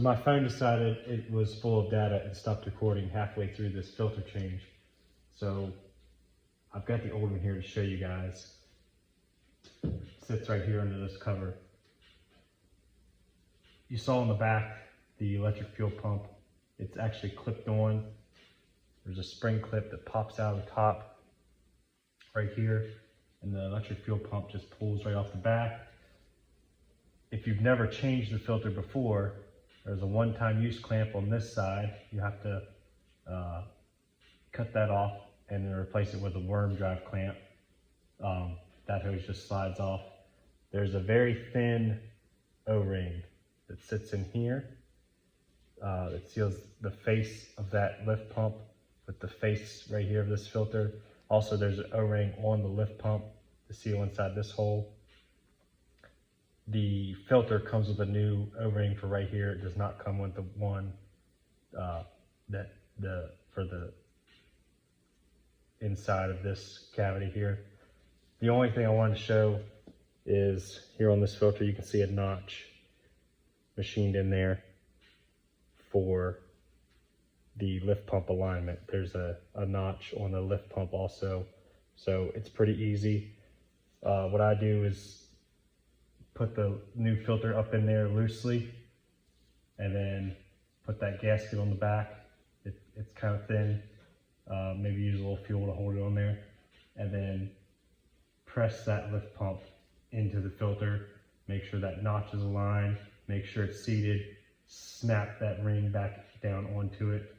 my phone decided it was full of data and stopped recording halfway through this filter change. So I've got the old one here to show you guys. It sits right here under this cover. You saw in the back the electric fuel pump. It's actually clipped on. There's a spring clip that pops out of the top right here, and the electric fuel pump just pulls right off the back. If you've never changed the filter before, there's a one-time use clamp on this side. You have to cut that off and then replace it with a worm drive clamp. That hose just slides off. There's a very thin O-ring that sits in here. It seals the face of that lift pump with the face right here of this filter. Also, there's an O-ring on the lift pump to seal inside this hole. The filter comes with a new O-ring for right here. It does not come with the one for the inside of this cavity here. The only thing I wanted to show is here on this filter, you can see a notch machined in there for the lift pump alignment. There's a notch on the lift pump also, so it's pretty easy. What I do is put the new filter up in there loosely and then put that gasket on the back. It's kind of thin. Maybe use a little fuel to hold it on there, and then press that lift pump into the filter. Make sure that notch is aligned, make sure it's seated, snap that ring back down onto it.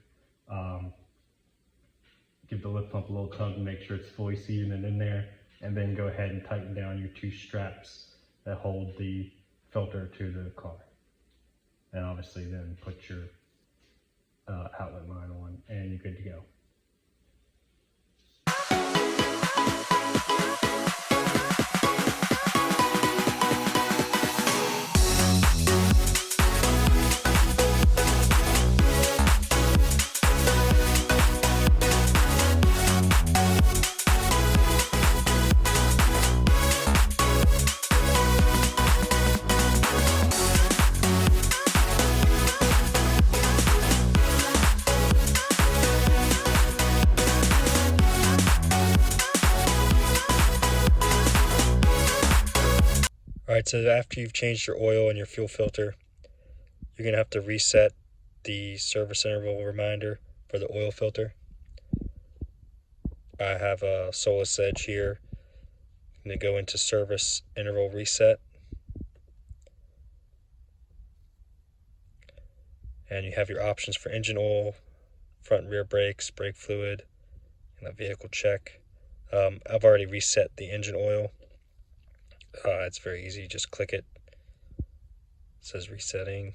Give the lift pump a little tug and make sure it's fully seated and in there, and then go ahead and tighten down your two straps that hold the filter to the car. And obviously then put your outlet line on and you're good to go. Alright, so after you've changed your oil and your fuel filter, you're going to have to reset the service interval reminder for the oil filter. I have a Solus Edge here. I'm going to go into service interval reset. And you have your options for engine oil, front and rear brakes, brake fluid, and a vehicle check. I've already reset the engine oil. It's very easy, just click it. It says resetting,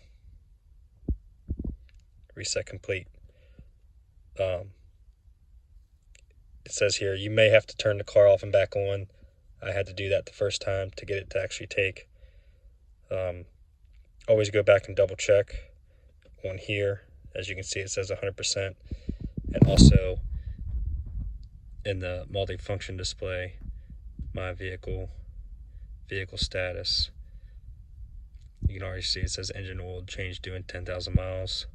reset complete. It says here you may have to turn the car off and back on. I had to do that the first time to get it to actually take. Always go back and double check on here. As you can see, it says 100%, and also in the multi-function display, my vehicle status, you can already see it says engine oil change doing 10,000 miles.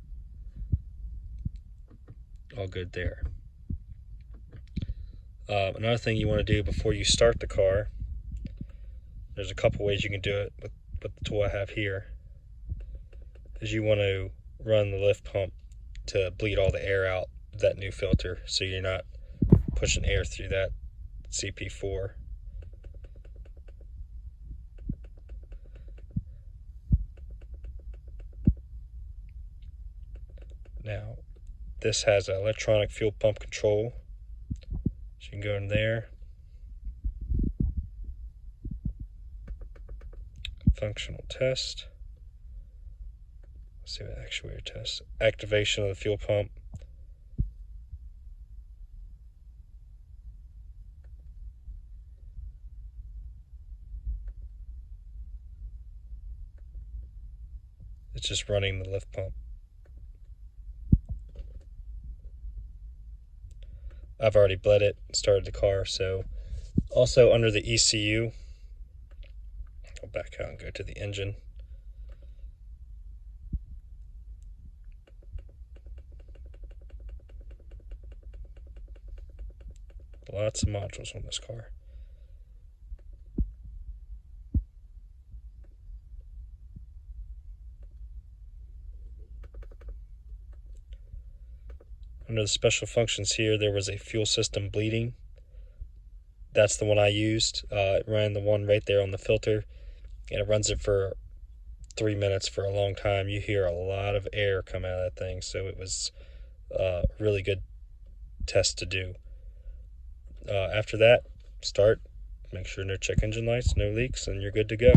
All good there. Another thing you want to do before you start the car, there's a couple ways you can do it with the tool I have here, is you want to run the lift pump to bleed all the air out of that new filter so you're not pushing air through that CP4. Now, this has an electronic fuel pump control, so you can go in there, functional test, let's see what actuator test, activation of the fuel pump, it's just running the lift pump. I've already bled it, started the car. So also under the ECU, I'll back out and go to the engine. Lots of modules on this car. Under the special functions here, there was a fuel system bleeding. That's the one I used. It ran the one right there on the filter, and it runs it for 3 minutes for a long time. You hear a lot of air come out of that thing, so it was a really good test to do. After that, start, make sure no check engine lights, no leaks, and you're good to go.